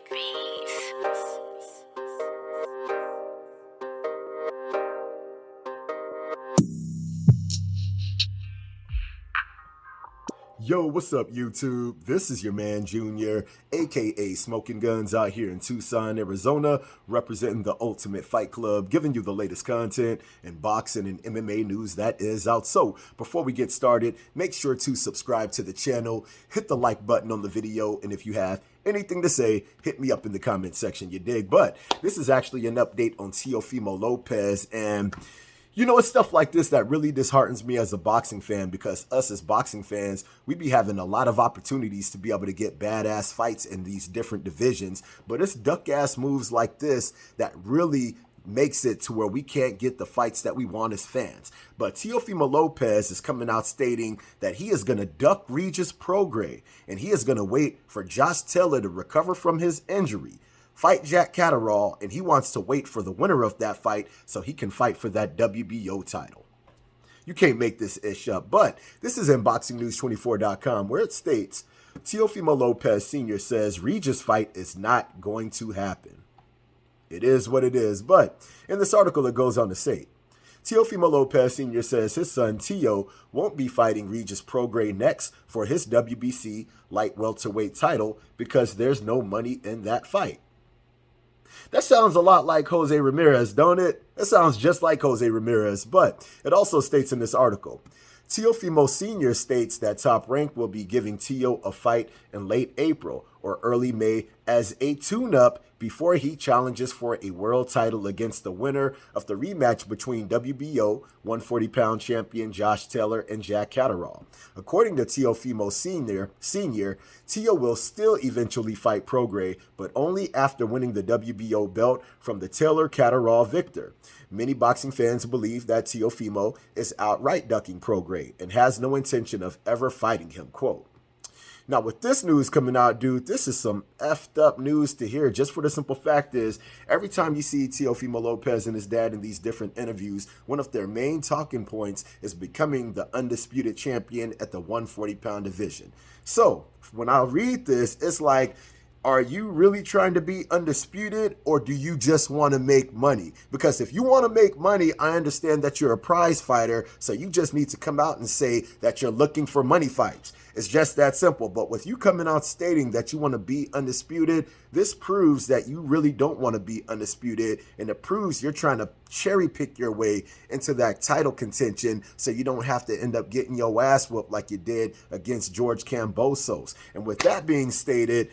beats. Yo, what's up, YouTube? This is your man, Junior, aka Smoking Guns, out here in Tucson, Arizona, representing the Ultimate Fight Club, giving you the latest content in boxing and MMA news that is out. So, before we get started, make sure to subscribe to the channel, hit the like button on the video, and if you have anything to say, hit me up in the comment section, you dig? But this is actually an update on TEOFIMO Lopez, and you know, it's stuff like this that really disheartens me as a boxing fan, because us as boxing fans, we be having a lot of opportunities to be able to get badass fights in these different divisions. But it's duck-ass moves like this that really makes it to where we can't get the fights that we want as fans. But TEOFIMO Lopez is coming out stating that he is going to duck Regis Prograis, and he is going to wait for Josh Taylor to recover from his injury, fight Jack Catterall, and he wants to wait for the winner of that fight so he can fight for that WBO title. You can't make this ish up, but this is in BoxingNews24.com, where it states, TEOFIMO Lopez Sr. says Regis fight is not going to happen. It is what it is, but in this article it goes on to say, TEOFIMO Lopez Sr. says his son Teo won't be fighting Regis Prograis next for his WBC light welterweight title because there's no money in that fight. That sounds a lot like Jose Ramirez, don't it? That sounds just like Jose Ramirez, but it also states in this article, TEOFIMO Sr. states that Top Rank will be giving Teo a fight in late April or early May as a tune-up before he challenges for a world title against the winner of the rematch between WBO 140-pound champion Josh Taylor and Jack Catterall. According to TEOFIMO Sr., Teo will still eventually fight Prograis, but only after winning the WBO belt from the Taylor-Catterall victor. Many boxing fans believe that TEOFIMO is outright ducking Prograis and has no intention of ever fighting him, quote. Now, with this news coming out, dude, this is some effed up news to hear. Just for the simple fact is, every time you see TEOFIMO Lopez and his dad in these different interviews, one of their main talking points is becoming the undisputed champion at the 140-pound division. So, when I read this, it's like, are you really trying to be undisputed, or do you just want to make money? Because if you want to make money, I understand that you're a prize fighter, so you just need to come out and say that you're looking for money fights. It's just that simple. But with you coming out stating that you want to be undisputed, this proves that you really don't want to be undisputed, and it proves you're trying to cherry pick your way into that title contention so you don't have to end up getting your ass whooped like you did against George Kambosos. And with that being stated,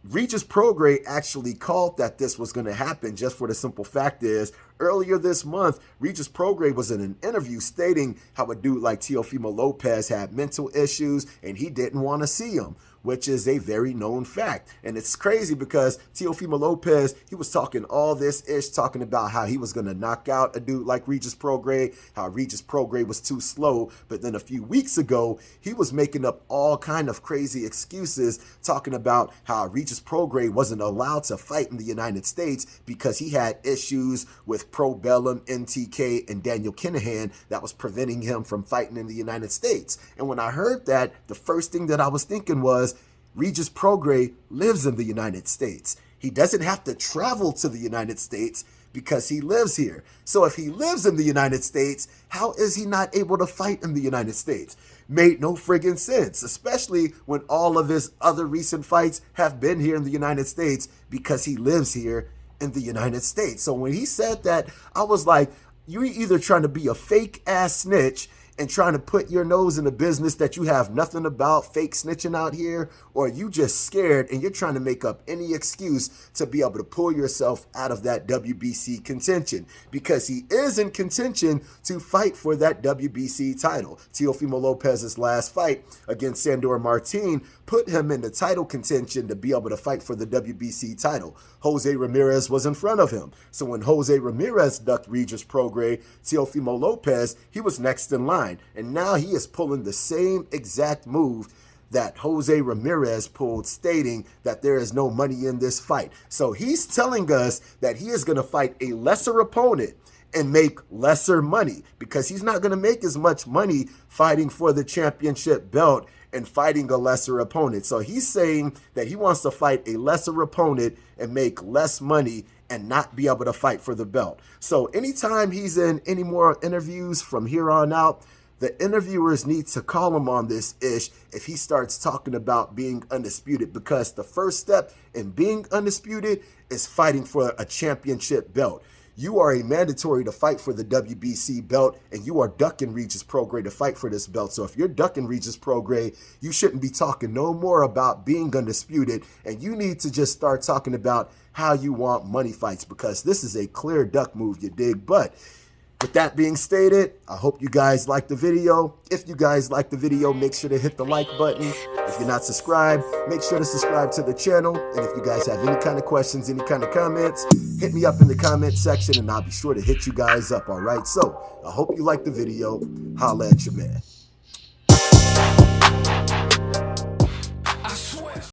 Regis Prograis actually called that this was going to happen, just for the simple fact is, earlier this month, Regis Prograis was in an interview stating how a dude like TEOFIMO Lopez had mental issues and he didn't want to see him, which is a very known fact. And it's crazy because TEOFIMO Lopez, he was talking all this ish, talking about how he was going to knock out a dude like Regis Prograis, how Regis Prograis was too slow. But then a few weeks ago, he was making up all kind of crazy excuses, talking about how Regis Prograis wasn't allowed to fight in the United States because he had issues with Pro Bellum, NTK, and Daniel Kinahan that was preventing him from fighting in the United States. And when I heard that, the first thing that I was thinking was, Regis Prograis lives in the United States. He doesn't have to travel to the United States because he lives here. So if he lives in the United States, how is he not able to fight in the United States? Made no friggin' sense, especially when all of his other recent fights have been here in the United States because he lives here in the United States. So when he said that, I was like, you either trying to be a fake ass snitch and trying to put your nose in a business that you have nothing about, fake snitching out here, or you just scared and you're trying to make up any excuse to be able to pull yourself out of that WBC contention, because he is in contention to fight for that WBC title. TEOFIMO Lopez's last fight against Sandor Martin put him in the title contention to be able to fight for the WBC title. Jose Ramirez was in front of him. So when Jose Ramirez ducked Regis Prograis, TEOFIMO Lopez, he was next in line. And now he is pulling the same exact move that Jose Ramirez pulled, stating that there is no money in this fight. So he's telling us that he is going to fight a lesser opponent and make lesser money, because he's not going to make as much money fighting for the championship belt and fighting a lesser opponent. So he's saying that he wants to fight a lesser opponent and make less money and not be able to fight for the belt. So anytime he's in any more interviews from here on out, the interviewers need to call him on this ish if he starts talking about being undisputed, because the first step in being undisputed is fighting for a championship belt. You are a mandatory to fight for the WBC belt, and you are ducking Regis Prograis to fight for this belt. So if you're ducking Regis Prograis, you shouldn't be talking no more about being undisputed, and you need to just start talking about how you want money fights, because this is a clear duck move, you dig? But with that being stated, I hope you guys liked the video. If you guys liked the video, make sure to hit the like button. If you're not subscribed, make sure to subscribe to the channel. And if you guys have any kind of questions, any kind of comments, hit me up in the comment section and I'll be sure to hit you guys up, all right? So I hope you liked the video. Holla at your man.